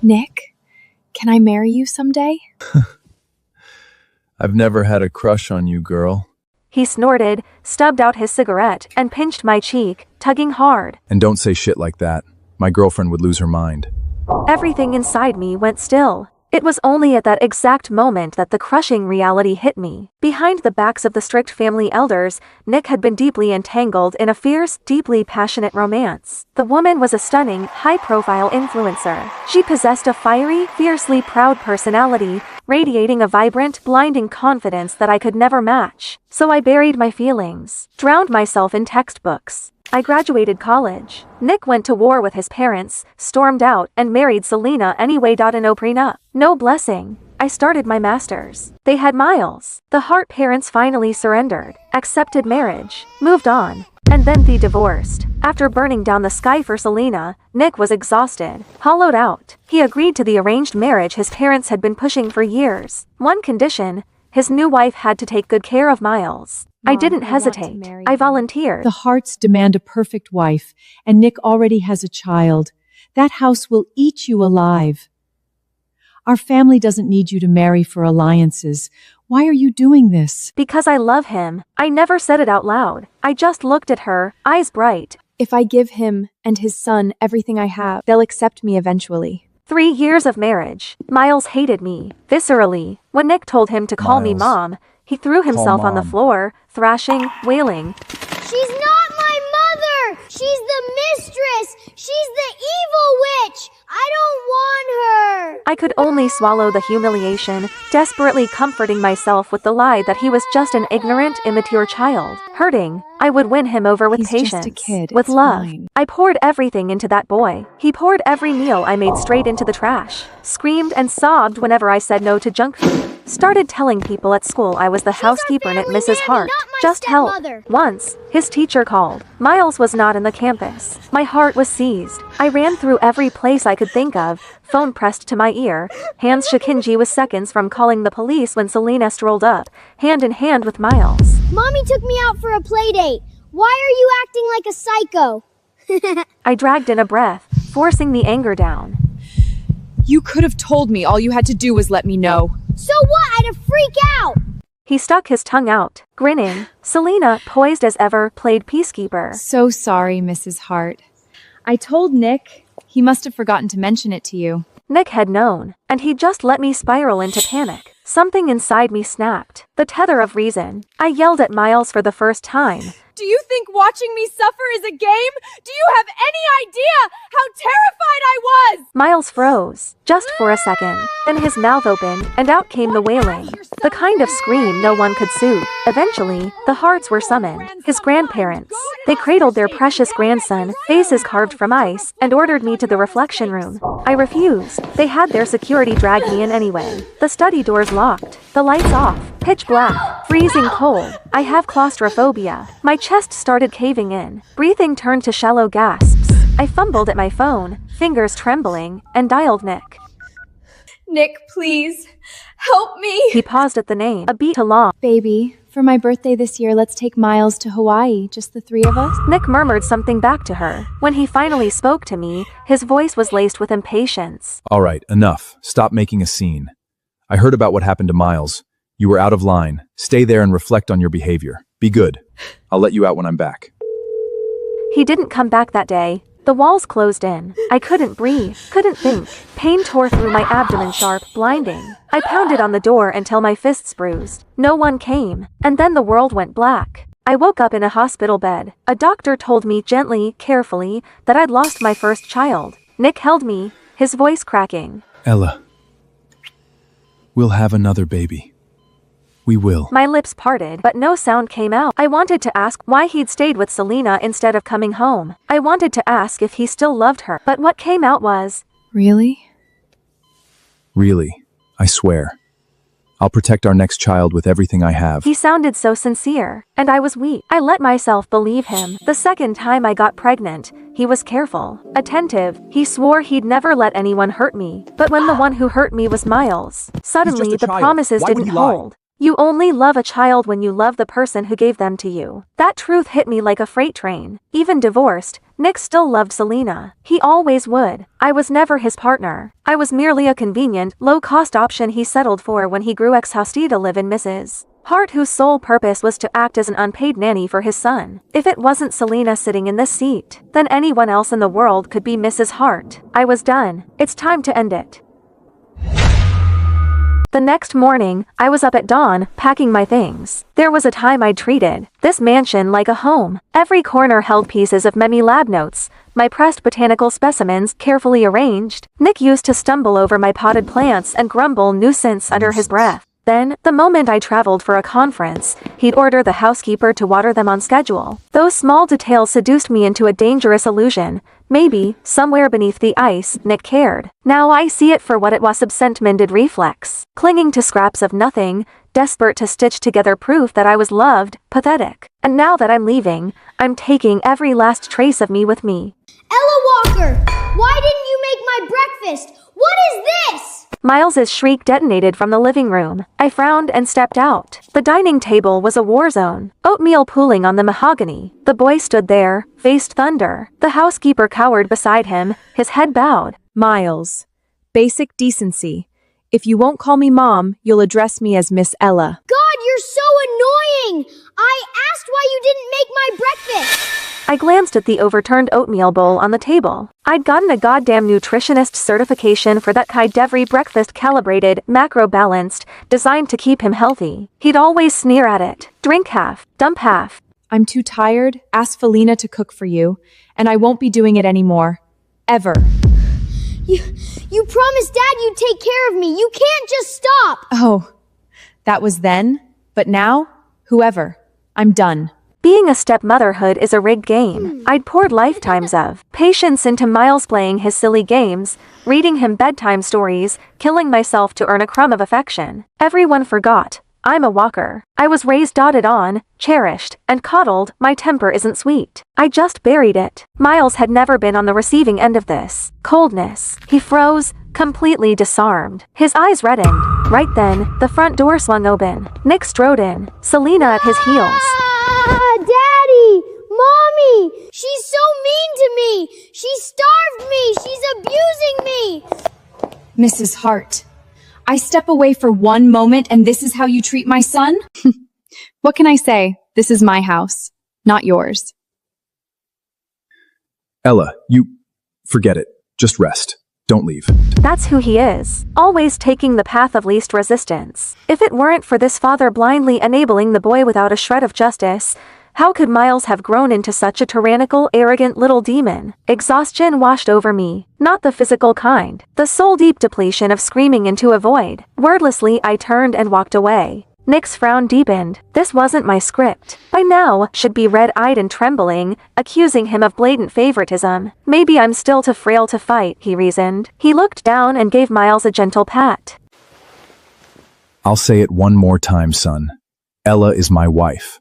Nick, can I marry you someday? I've never had a crush on you, girl. He snorted, stubbed out his cigarette, and pinched my cheek, tugging hard. And don't say shit like that. My girlfriend would lose her mind. Everything inside me went still. It was only at that exact moment that the crushing reality hit me. Behind the backs of the strict family elders, Nick had been deeply entangled in a fierce, deeply passionate romance. The woman was a stunning, high-profile influencer. She possessed a fiery, fiercely proud personality, radiating a vibrant, blinding confidence that I could never match. So I buried my feelings, drowned myself in textbooks. I graduated college. Nick went to war with his parents, stormed out, and married Selena anyway. No prenup, no blessing. I started my master's. They had Miles. The Hart parents finally surrendered, accepted marriage, moved on, and then they divorced. After burning down the sky for Selena, Nick was exhausted, hollowed out. He agreed to the arranged marriage his parents had been pushing for years. One condition: his new wife had to take good care of Miles. I didn't hesitate. I volunteered. The Harts demand a perfect wife, and Nick already has a child. That house will eat you alive. Our family doesn't need you to marry for alliances. Why are you doing this? Because I love him. I never said it out loud. I just looked at her, eyes bright. If I give him and his son everything I have, they'll accept me eventually. 3 years of marriage. Miles hated me, viscerally. When Nick told him to call me Mom, he threw himself on the floor, thrashing, wailing. She's not my mother! She's the mistress! She's the evil witch! I don't want her! I could only swallow the humiliation, desperately comforting myself with the lie that he was just an ignorant, immature child. Hurting, I would win him over with patience, just a kid. with It's love. fine. I poured everything into that boy. He poured every meal I made straight into the trash, screamed and sobbed whenever I said no to junk food. Started telling people at school I was the housekeeper at family Mrs. nanny, Hart. not my Just help. stepmother. Once, his teacher called. Miles was not in the campus. My heart was seized. I ran through every place I could think of, phone pressed to my ear. Hands Shikinji was seconds from calling the police when Selena strolled up, hand in hand with Miles. Mommy took me out for a play date. Why are you acting like a psycho? I dragged in a breath, forcing the anger down. You could have told me. All you had to do was let me know. So what? I'd have freaked out! He stuck his tongue out, grinning. Selena, poised as ever, played peacekeeper. So sorry, Mrs. Hart. I told Nick. He must have forgotten to mention it to you. Nick had known, and he just let me spiral into panic. Something inside me snapped. The tether of reason. I yelled at Miles for the first time. Do you think watching me suffer is a game? Do you have any idea how terrified I was? Miles froze, just for a second. Then his mouth opened, and out came the wailing. The kind of scream no one could soothe. Eventually, the Harts were summoned. His grandparents. They cradled their precious grandson, faces carved from ice, and ordered me to the reflection room. I refused. They had their security drag me in anyway. The study doors locked. The lights off. Pitch black. Freezing cold. I have claustrophobia. My chest started caving in. Breathing turned to shallow gasps. I fumbled at my phone, fingers trembling, and dialed Nick. Nick, please, help me. He paused at the name, a beat too long. Baby, for my birthday this year, let's take Miles to Hawaii, just the 3 of us. Nick murmured something back to her. When he finally spoke to me, his voice was laced with impatience. All right, enough. Stop making a scene. I heard about what happened to Miles. You were out of line. Stay there and reflect on your behavior. Be good. I'll let you out when I'm back. He didn't come back that day. The walls closed in. I couldn't breathe, couldn't think. Pain tore through my abdomen sharp, blinding. I pounded on the door until my fists bruised. No one came. And then the world went black. I woke up in a hospital bed. A doctor told me gently, carefully, that I'd lost my first child. Nick held me, his voice cracking. Ella, we'll have another baby. We will. My lips parted, but no sound came out. I wanted to ask why he'd stayed with Selena instead of coming home. I wanted to ask if he still loved her, but what came out was, Really? Really, I swear. I'll protect our next child with everything I have. He sounded so sincere, and I was weak. I let myself believe him. The second time I got pregnant, he was careful, attentive. He swore he'd never let anyone hurt me. But when the one who hurt me was Miles, suddenly the promises didn't hold. You only love a child when you love the person who gave them to you. That truth hit me like a freight train. Even divorced, Nick still loved Selena. He always would. I was never his partner. I was merely a convenient, low-cost option he settled for when he grew ex-hostile to live in Mrs. Hart, whose sole purpose was to act as an unpaid nanny for his son. If it wasn't Selena sitting in this seat, then anyone else in the world could be Mrs. Hart. I was done. It's time to end it. The next morning, I was up at dawn, packing my things. There was a time I'd treated this mansion like a home. Every corner held pieces of Memi lab notes, my pressed botanical specimens carefully arranged. Nick used to stumble over my potted plants and grumble nuisance under his breath. Then, the moment I traveled for a conference, he'd order the housekeeper to water them on schedule. Those small details seduced me into a dangerous illusion. Maybe, somewhere beneath the ice, Nick cared. Now I see it for what it was: absent-minded reflex. Clinging to scraps of nothing, desperate to stitch together proof that I was loved, pathetic. And now that I'm leaving, I'm taking every last trace of me with me. Ella Walker, why didn't you make my breakfast? What is this? Miles's shriek detonated from the living room. I frowned and stepped out. The dining table was a war zone. Oatmeal pooling on the mahogany. The boy stood there, faced thunder. The housekeeper cowered beside him, his head bowed. Miles, basic decency. If you won't call me Mom, you'll address me as Miss Ella. God, you're so annoying! I asked why you didn't make my breakfast! I glanced at the overturned oatmeal bowl on the table. I'd gotten a goddamn nutritionist certification for that every breakfast, calibrated, macro-balanced, designed to keep him healthy. He'd always sneer at it. Drink half, dump half. I'm too tired. Ask Felina to cook for you, and I won't be doing it anymore. Ever. You promised Dad you'd take care of me. You can't just stop. Oh, that was then, but now, whoever. I'm done. Being a stepmotherhood is a rigged game. I'd poured lifetimes of patience into Miles playing his silly games, reading him bedtime stories, killing myself to earn a crumb of affection. Everyone forgot. I'm a Walker. I was raised, doted on, cherished, and coddled. My temper isn't sweet. I just buried it. Miles had never been on the receiving end of this coldness. He froze, completely disarmed. His eyes reddened. Right then, the front door swung open. Nick strode in, Selena at his heels. Daddy! Mommy! She's so mean to me! She starved me! She's abusing me! Mrs. Hart, I step away for one moment and this is how you treat my son? What can I say? This is my house, not yours. Ella, forget it. Just rest. Don't leave. That's who he is. Always taking the path of least resistance. If it weren't for this father blindly enabling the boy without a shred of justice, how could Miles have grown into such a tyrannical, arrogant little demon? Exhaustion washed over me. Not the physical kind. The soul-deep depletion of screaming into a void. Wordlessly, I turned and walked away. Nick's frown deepened. This wasn't my script. By now, should be red-eyed and trembling, accusing him of blatant favoritism. Maybe I'm still too frail to fight, he reasoned. He looked down and gave Miles a gentle pat. I'll say it one more time, son. Ella is my wife.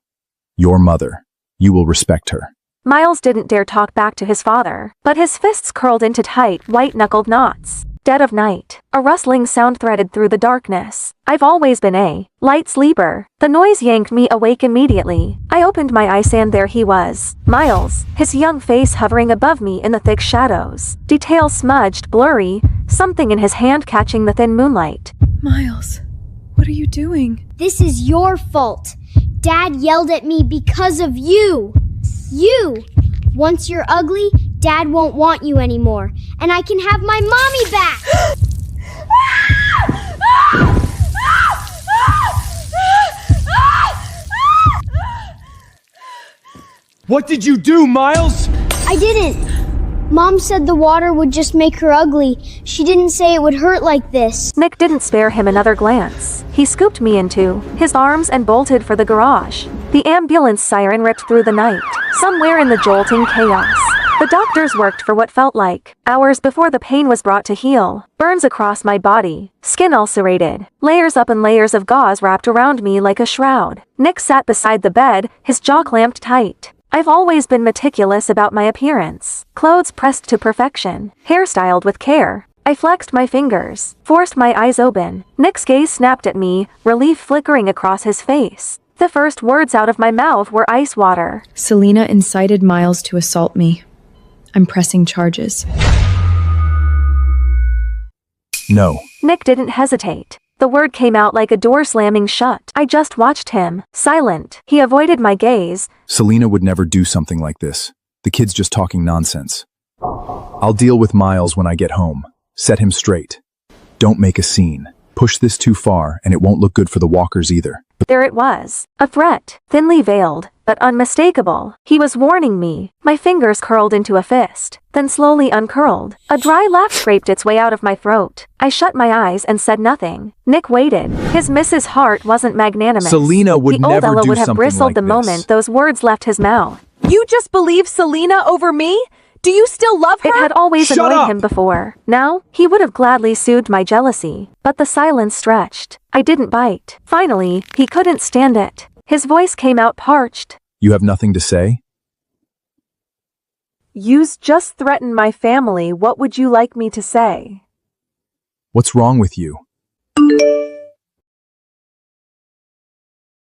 Your mother. You will respect her. Miles didn't dare talk back to his father, but his fists curled into tight, white-knuckled knots. Dead of night. A rustling sound threaded through the darkness. I've always been a light sleeper. The noise yanked me awake immediately. I opened my eyes and there he was. Miles, his young face hovering above me in the thick shadows. Details smudged, blurry, something in his hand catching the thin moonlight. Miles, what are you doing? This is your fault. Dad yelled at me because of you. You! Once you're ugly, Dad won't want you anymore, and I can have my mommy back! What did you do, Miles? I didn't. Mom said the water would just make her ugly. She didn't say it would hurt like this. Nick didn't spare him another glance. He scooped me into his arms and bolted for the garage. The ambulance siren ripped through the night. Somewhere in the jolting chaos, the doctors worked for what felt like hours before the pain was brought to heal. Burns across my body, skin ulcerated, layers up and layers of gauze wrapped around me like a shroud. Nick sat beside the bed, his jaw clamped tight. I've always been meticulous about my appearance. Clothes pressed to perfection, hair styled with care. I flexed my fingers, forced my eyes open. Nick's gaze snapped at me, relief flickering across his face. The first words out of my mouth were ice water. Selena incited Miles to assault me. I'm pressing charges. No. Nick didn't hesitate. The word came out like a door slamming shut. I just watched him, silent. He avoided my gaze. Selena would never do something like this. The kid's just talking nonsense. I'll deal with Miles when I get home. Set him straight. Don't make a scene. Push this too far, and it won't look good for the Walkers either. There it was. A threat, thinly veiled, but unmistakable. He was warning me. My fingers curled into a fist, then slowly uncurled. A dry laugh scraped its way out of my throat. I shut my eyes and said nothing. Nick waited. His Mrs. Hart wasn't magnanimous. Selena would the old never Ella do would have something bristled like the this. moment those words left his mouth. You just believe Selena over me? Do you still love her? It had always Shut annoyed up! him before. Now, he would have gladly soothed my jealousy. But the silence stretched. I didn't bite. Finally, he couldn't stand it. His voice came out parched. You have nothing to say? You's just threatened my family. What would you like me to say? What's wrong with you?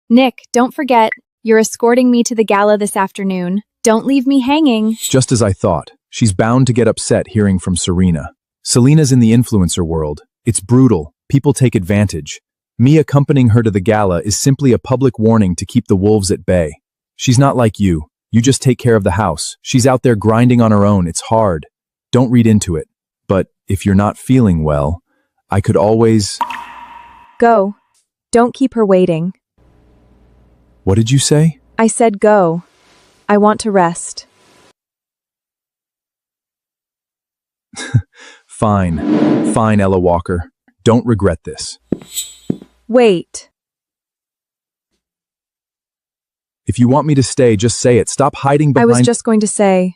Nick, don't forget, you're escorting me to the gala this afternoon. Don't leave me hanging. Just as I thought. She's bound to get upset hearing from Serena. Selena's in the influencer world. It's brutal. People take advantage. Me accompanying her to the gala is simply a public warning to keep the wolves at bay. She's not like you. You just take care of the house. She's out there grinding on her own. It's hard. Don't read into it. But if you're not feeling well, I could always... Go. Don't keep her waiting. What did you say? I said go. I want to rest. Fine. Fine, Ella Walker. Don't regret this. Wait. If you want me to stay, just say it. Stop hiding I behind... was just going to say,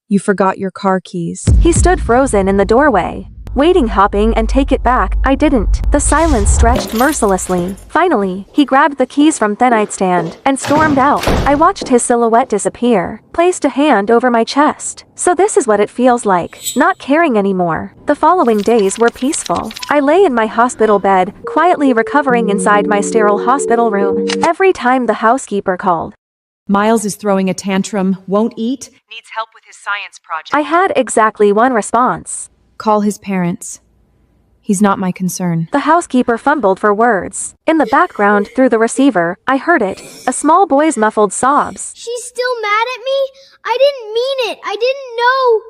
you forgot your car keys. He stood frozen in the doorway, waiting, hopping, and take it back. I didn't. The silence stretched mercilessly. Finally, he grabbed the keys from the nightstand and stormed out. I watched his silhouette disappear, placed a hand over my chest. So this is what it feels like, not caring anymore. The following days were peaceful. I lay in my hospital bed, quietly recovering inside my sterile hospital room. Every time the housekeeper called, Miles is throwing a tantrum, won't eat, needs help with his science project. I had exactly one response. Call his parents. He's not my concern. The housekeeper fumbled for words. In the background, through the receiver, I heard it, a small boy's muffled sobs. She's still mad at me? I didn't mean it. I didn't know.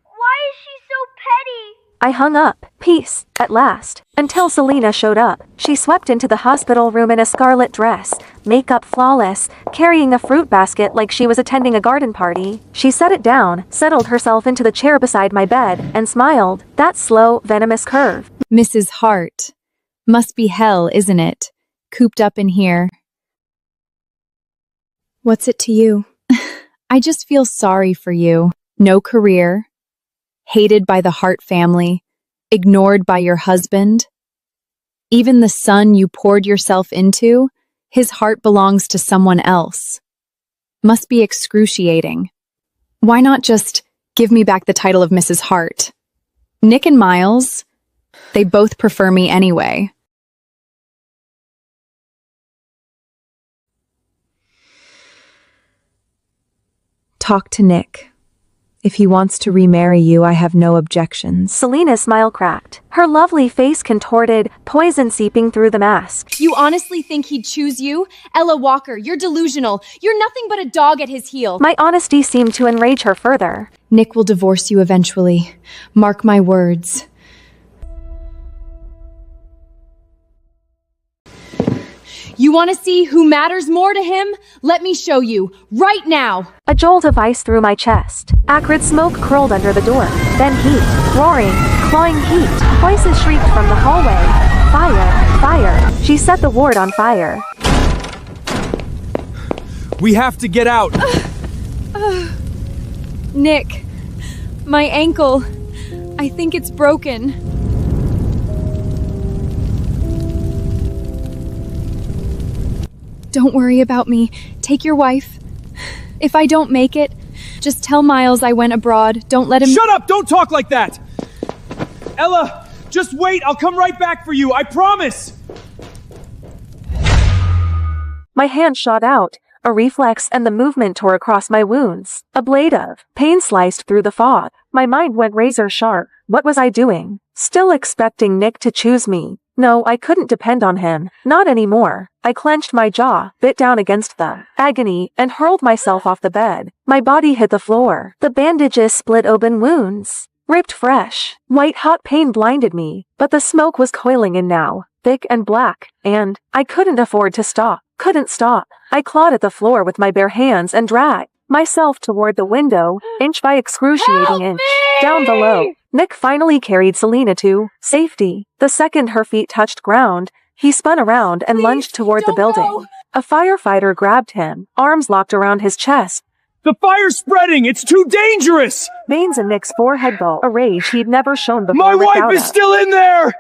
Why is she so petty? I hung up. Peace, at last, until Selena showed up. She swept into the hospital room in a scarlet dress, makeup flawless, carrying a fruit basket like she was attending a garden party. She set it down, settled herself into the chair beside my bed, and smiled. That slow, venomous curve. Mrs. Hart. Must be hell, isn't it? Cooped up in here. What's it to you? I just feel sorry for you. No career. Hated by the Hart family. Ignored by your husband. Even the son you poured yourself into, his heart belongs to someone else. Must be excruciating. Why not just give me back the title of Mrs. Hart? Nick and Miles, they both prefer me anyway. Talk to Nick. If he wants to remarry you, I have no objections. Selena's smile cracked. Her lovely face contorted, poison seeping through the mask. You honestly think he'd choose you? Ella Walker, you're delusional. You're nothing but a dog at his heel. My honesty seemed to enrage her further. Nick will divorce you eventually. Mark my words. You want to see who matters more to him? Let me show you, right now. A jolt of ice through my chest. Acrid smoke curled under the door. Then heat. Roaring, clawing heat. Voices shrieked from the hallway. Fire, fire. She set the ward on fire. We have to get out! Nick, my ankle. I think it's broken. Don't worry about me. Take your wife. If I don't make it, just tell Miles I went abroad. Don't let him— Shut up! Don't talk like that! Ella, just wait. I'll come right back for you. I promise. My hand shot out, a reflex, and the movement tore across my wounds. A blade of pain sliced through the fog. My mind went razor sharp. What was I doing? Still expecting Nick to choose me. No, I couldn't depend on him. Not anymore. I clenched my jaw, bit down against the agony, and hurled myself off the bed. My body hit the floor. The bandages split open wounds. Ripped fresh. White-hot pain blinded me, but the smoke was coiling in now, thick and black, and I couldn't afford to stop. Couldn't stop. I clawed at the floor with my bare hands and dragged myself toward the window, inch by excruciating inch. Down below, Nick finally carried Selena to safety. The second her feet touched ground, he spun around and lunged toward the building. Go. A firefighter grabbed him, arms locked around his chest. The fire's spreading. It's too dangerous. Veins in Nick's forehead bulged, a rage he'd never shown before. My licked wife out is of. still in there.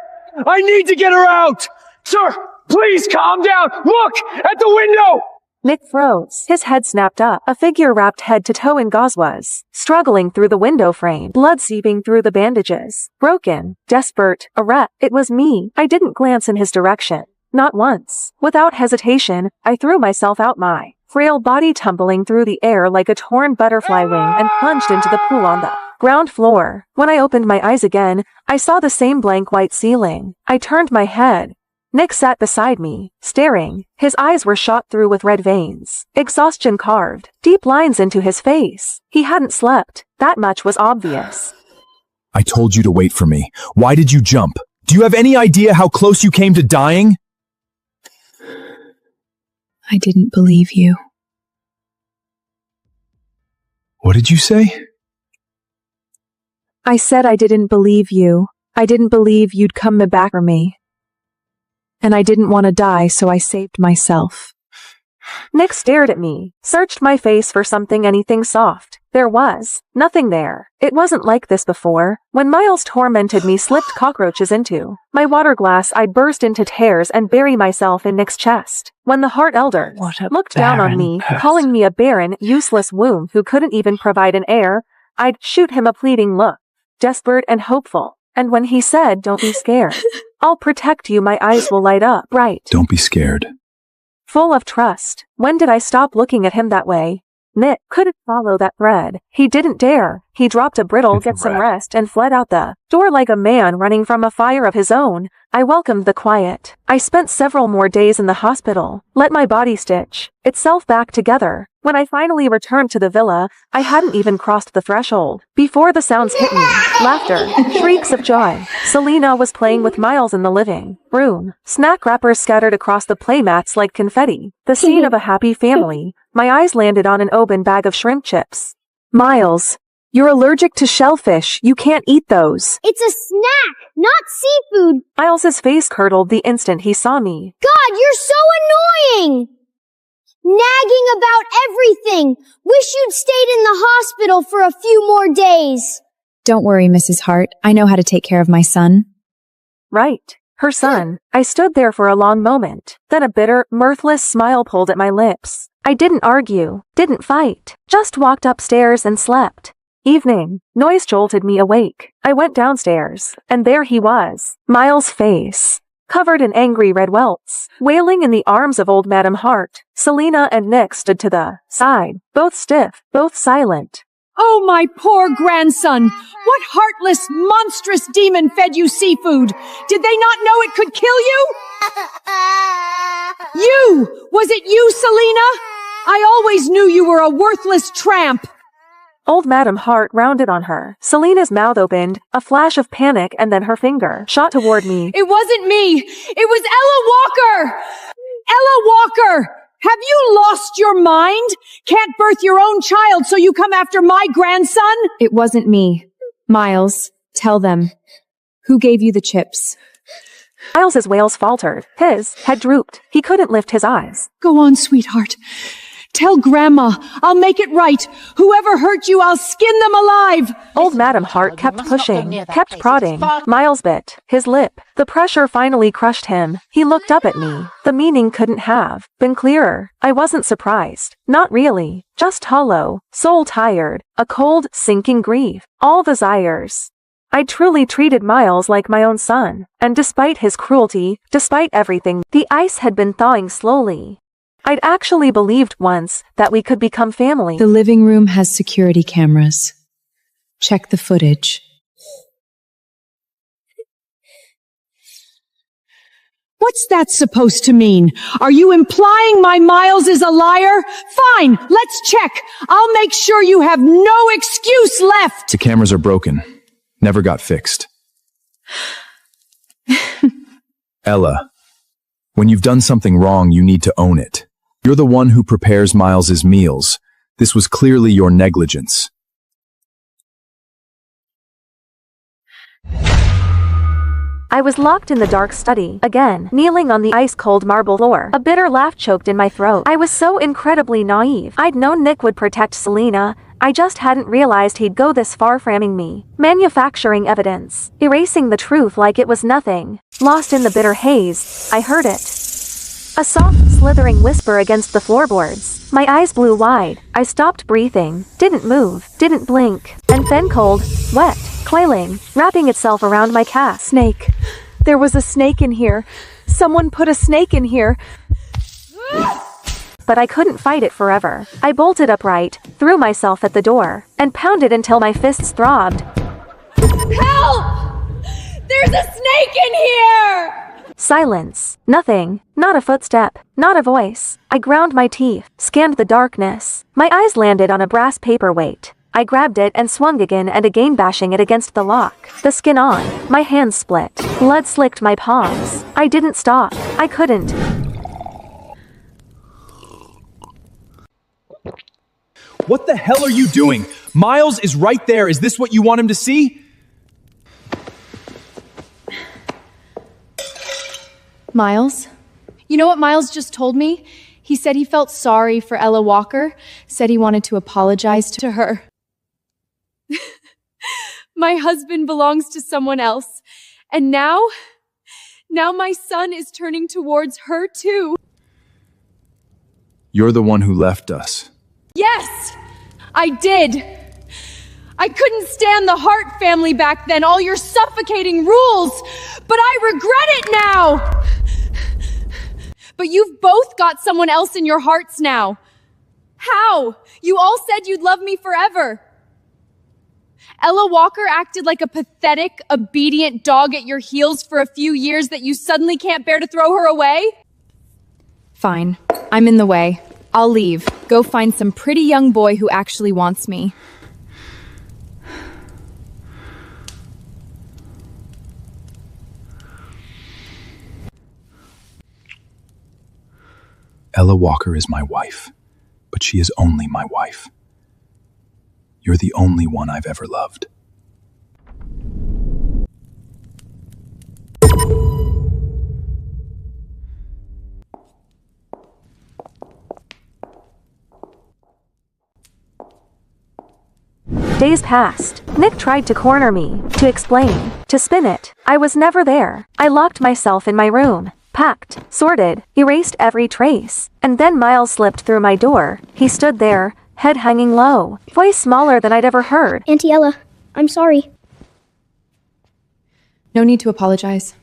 I need to get her out. Sir, please calm down. Look at the window. Nick froze. His head snapped up. A figure wrapped head to toe in gauze was struggling through the window frame, blood seeping through the bandages. Broken, desperate, a wreck. It was me. I didn't glance in his direction. Not once. Without hesitation, I threw myself out, my frail body tumbling through the air like a torn butterfly wing, and plunged into the pool on the ground floor. When I opened my eyes again, I saw the same blank white ceiling. I turned my head. Nick sat beside me, staring. His eyes were shot through with red veins. Exhaustion carved deep lines into his face. He hadn't slept. That much was obvious. I told you to wait for me. Why did you jump? Do you have any idea how close you came to dying? I didn't believe you. What did you say? I said I didn't believe you. I didn't believe you'd come back for me. And I didn't want to die, so I saved myself. Nick stared at me, searched my face for something, anything soft. There was nothing there. It wasn't like this before. When Miles tormented me, slipped cockroaches into my water glass, I'd burst into tears and bury myself in Nick's chest. When the Hart elders looked down on me, calling me a barren, useless womb who couldn't even provide an heir, I'd shoot him a pleading look, desperate and hopeful. And when he said, "Don't be scared, I'll protect you," my eyes will light up bright. Don't be scared. Full of trust. When did I stop looking at him that way? Nick couldn't follow that thread. He didn't dare. He dropped a brittle, "Get some rest," and fled out the door like a man running from a fire of his own. I welcomed the quiet. I spent several more days in the hospital, let my body stitch itself back together. When I finally returned to the villa, I hadn't even crossed the threshold before the sounds hit me. Laughter, shrieks of joy. Selena was playing with Miles in the living room. Snack wrappers scattered across the playmats like confetti. The scene of a happy family. My eyes landed on an open bag of shrimp chips. "Miles, you're allergic to shellfish. You can't eat those." It's a snack, not seafood. Miles's face curdled the instant he saw me. God, you're so annoying! Nagging about everything. Wish you'd stayed in the hospital for a few more days. Don't worry, Mrs. Hart. I know how to take care of my son. Right. Her son. I stood there for a long moment. Then a bitter, mirthless smile pulled at my lips. I didn't argue, didn't fight, just walked upstairs and slept. Evening. Noise jolted me awake. I went downstairs, and there he was. Miles' face, covered in angry red welts, wailing in the arms of old Madame Hart. Selena and Nick stood to the side, both stiff, both silent. Oh, my poor grandson! What heartless, monstrous demon fed you seafood? Did they not know it could kill you? You! Was it you, Selena? I always knew you were a worthless tramp! Old Madame Hart rounded on her. Selena's mouth opened, a flash of panic, and then her finger shot toward me. It wasn't me! It was Ella Walker! Ella Walker! Have you lost your mind? Can't birth your own child, so you come after my grandson? It wasn't me. Miles, tell them. Who gave you the chips? Miles's wails faltered. His head drooped. He couldn't lift his eyes. Go on, sweetheart. Tell Grandma. I'll make it right. Whoever hurt you, I'll skin them alive. Old Madame Hart kept pushing, kept prodding. Miles bit his lip. The pressure finally crushed him. He looked up at me. The meaning couldn't have been clearer. I wasn't surprised. Not really. Just hollow, soul tired, a cold, sinking grief. All desires I'd truly treated Miles like my own son, and despite his cruelty, despite everything, the ice had been thawing slowly. I'd actually believed once that we could become family. The living room has security cameras. Check the footage. What's that supposed to mean? Are you implying my Miles is a liar? Fine, let's check. I'll make sure you have no excuse left. The cameras are broken. Never got fixed. Ella, when you've done something wrong, you need to own it. You're the one who prepares Miles's meals. This was clearly your negligence. I was locked in the dark study, again, kneeling on the ice-cold marble floor. A bitter laugh choked in my throat. I was so incredibly naive. I'd known Nick would protect Selena. I just hadn't realized he'd go this far framing me. Manufacturing evidence. Erasing the truth like it was nothing. Lost in the bitter haze, I heard it. A soft, slithering whisper against the floorboards. My eyes blew wide. I stopped breathing, didn't move, didn't blink. And then cold, wet, coiling, wrapping itself around my calf. Snake. There was a snake in here. Someone put a snake in here. But I couldn't fight it forever. I bolted upright, threw myself at the door, and pounded until my fists throbbed. Help! There's a snake in here! Silence. Nothing. Not a footstep. Not a voice. I ground my teeth, scanned the darkness. My eyes landed on a brass paperweight. I grabbed it and swung again and again, bashing it against the lock. The skin on. My hands split. Blood slicked my palms. I didn't stop. I couldn't. What the hell are you doing? Miles is right there. Is this what you want him to see? Miles? You know what Miles just told me? He said he felt sorry for Ella Walker, said he wanted to apologize to her. My husband belongs to someone else, and now my son is turning towards her too. You're the one who left us. Yes, I did. I couldn't stand the Hart family back then, all your suffocating rules, but I regret it now. But you've both got someone else in your hearts now. How? You all said you'd love me forever. Ella Walker acted like a pathetic, obedient dog at your heels for a few years that you suddenly can't bear to throw her away? Fine. I'm in the way. I'll leave. Go find some pretty young boy who actually wants me. Ella Walker is my wife, but she is only my wife. You're the only one I've ever loved. Days passed. Nick tried to corner me, to explain, to spin it. I was never there. I locked myself in my room, packed, sorted, erased every trace. And then Miles slipped through my door. He stood there, head hanging low, voice smaller than I'd ever heard. Auntie Ella, I'm sorry. No need to apologize.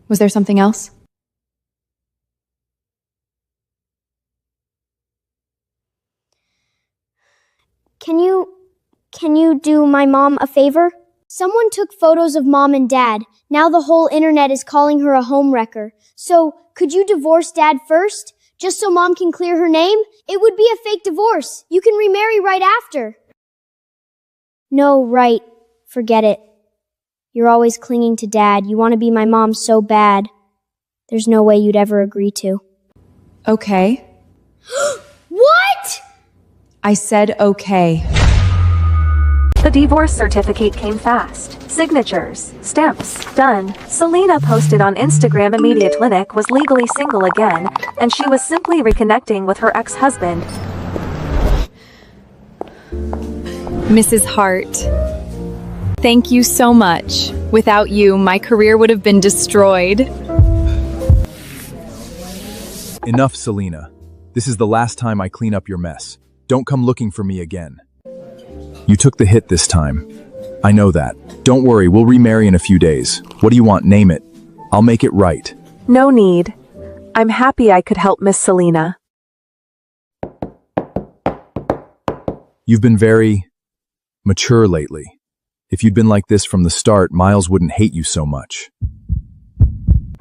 Was there something else? Can you do my mom a favor? Someone took photos of mom and dad. Now the whole internet is calling her a homewrecker. So, could you divorce dad first? Just so mom can clear her name? It would be a fake divorce. You can remarry right after. No, right. Forget it. You're always clinging to dad. You want to be my mom so bad. There's no way you'd ever agree to. Okay. What? I said okay. The divorce certificate came fast. Signatures, stamps, done. Selena posted on Instagram immediately Nick was legally single again, and she was simply reconnecting with her ex-husband. Mrs. Hart, thank you so much. Without you, my career would have been destroyed. Enough, Selena. This is the last time I clean up your mess. Don't come looking for me again. You took the hit this time. I know that. Don't worry, we'll remarry in a few days. What do you want? Name it. I'll make it right. No need. I'm happy I could help Miss Selena. You've been very mature lately. If you'd been like this from the start, Miles wouldn't hate you so much.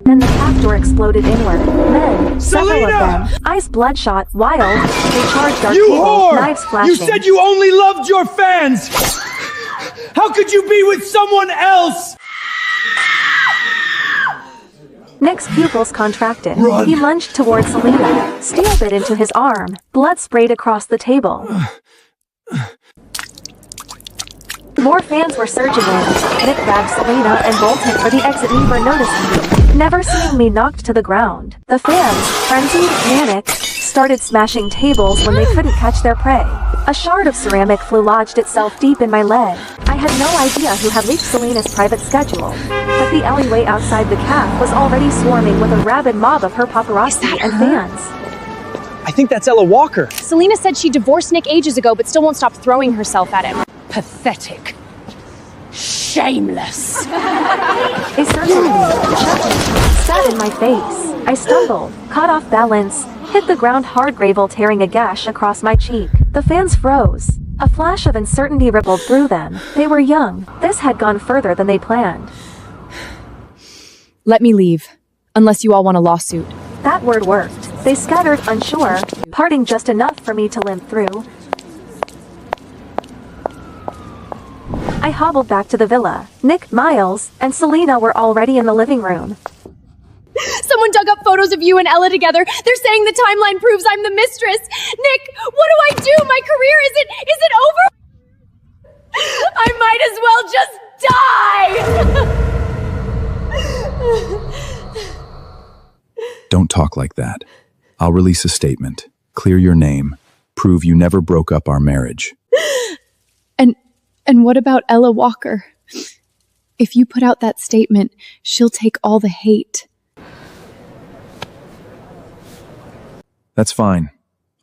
Then the path door exploded inward. Men, several of Selena! them, eyes bloodshot, wild, they charged our You table, whore! knives flashing. You said you only loved your fans! How could you be with someone else? Nick's pupils contracted. Run. He lunged towards Selena. Steel bit into his arm. Blood sprayed across the table. More fans were surging in. Nick grabbed Selena and bolted for the exit, never noticing me, never seeing me knocked to the ground. The fans, frenzied, manic, started smashing tables when they couldn't catch their prey. A shard of ceramic flew lodged itself deep in my leg. I had no idea who had leaked Selena's private schedule, but the alleyway outside the cafe was already swarming with a rabid mob of her paparazzi and fans. I think that's Ella Walker. Selena said she divorced Nick ages ago, but still won't stop throwing herself at him. Pathetic. Shameless. They circled me, shoved, spat in my face. I stumbled, caught off balance, hit the ground hard, gravel tearing a gash across my cheek. The fans froze. A flash of uncertainty rippled through them. They were young. This had gone further than they planned. Let me leave, unless you all want a lawsuit. That word worked. They scattered, unsure, parting just enough for me to limp through. I hobbled back to the villa. Nick, Miles, and Selena were already in the living room. Someone dug up photos of you and Ella together. They're saying the timeline proves I'm the mistress. Nick, what do I do? My career, is it over? I might as well just die! Don't talk like that. I'll release a statement, clear your name, prove you never broke up our marriage. And what about Ella Walker? If you put out that statement, she'll take all the hate. That's fine.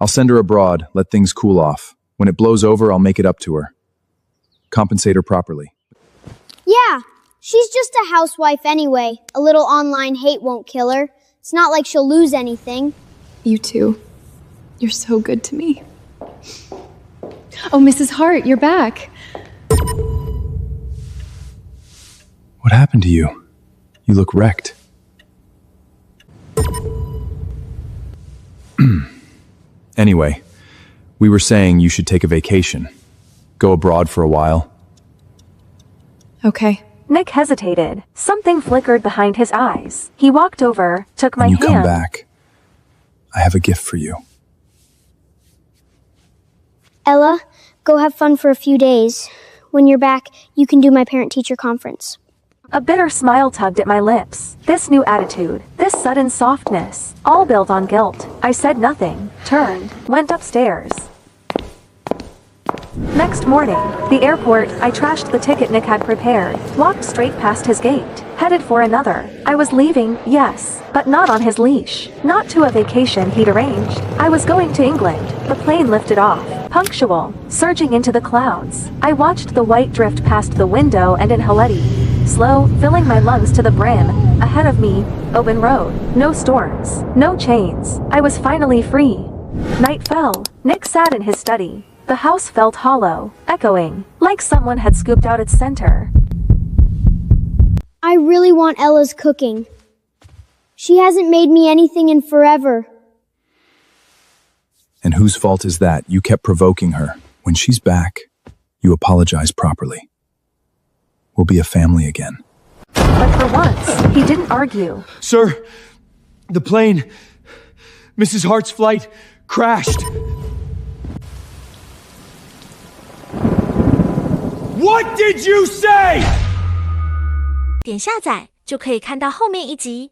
I'll send her abroad, let things cool off. When it blows over, I'll make it up to her. Compensate her properly. Yeah, she's just a housewife anyway. A little online hate won't kill her. It's not like she'll lose anything. You too. You're so good to me. Oh, Mrs. Hart, you're back. What happened to you? You look wrecked. Anyway, we were saying you should take a vacation. Go abroad for a while. Okay. Nick hesitated. Something flickered behind his eyes. He walked over, took my When you hand. come back, I have a gift for you. Ella, go have fun for a few days. When you're back, you can do my parent-teacher conference. A bitter smile tugged at my lips. This new attitude, this sudden softness, all built on guilt. I said nothing, turned, went upstairs. Next morning, the airport, I trashed the ticket Nick had prepared, walked straight past his gate, headed for another. I was leaving, yes, but not on his leash. Not to a vacation he'd arranged. I was going to England. The plane lifted off, punctual, surging into the clouds. I watched the white drift past the window and inhaled it. Slow, filling my lungs to the brim. Ahead of me, open road. No storms, no chains. I was finally free. Night fell. Nick sat in his study. The house felt hollow, echoing, like someone had scooped out its center. I really want Ella's cooking. She hasn't made me anything in forever. And whose fault is that? You kept provoking her. When she's back, you apologize properly. We'll be a family again. But for once, he didn't argue. Sir, the plane, Mrs. Hart's flight, crashed. What did you say? 点下载就可以看到后面一集。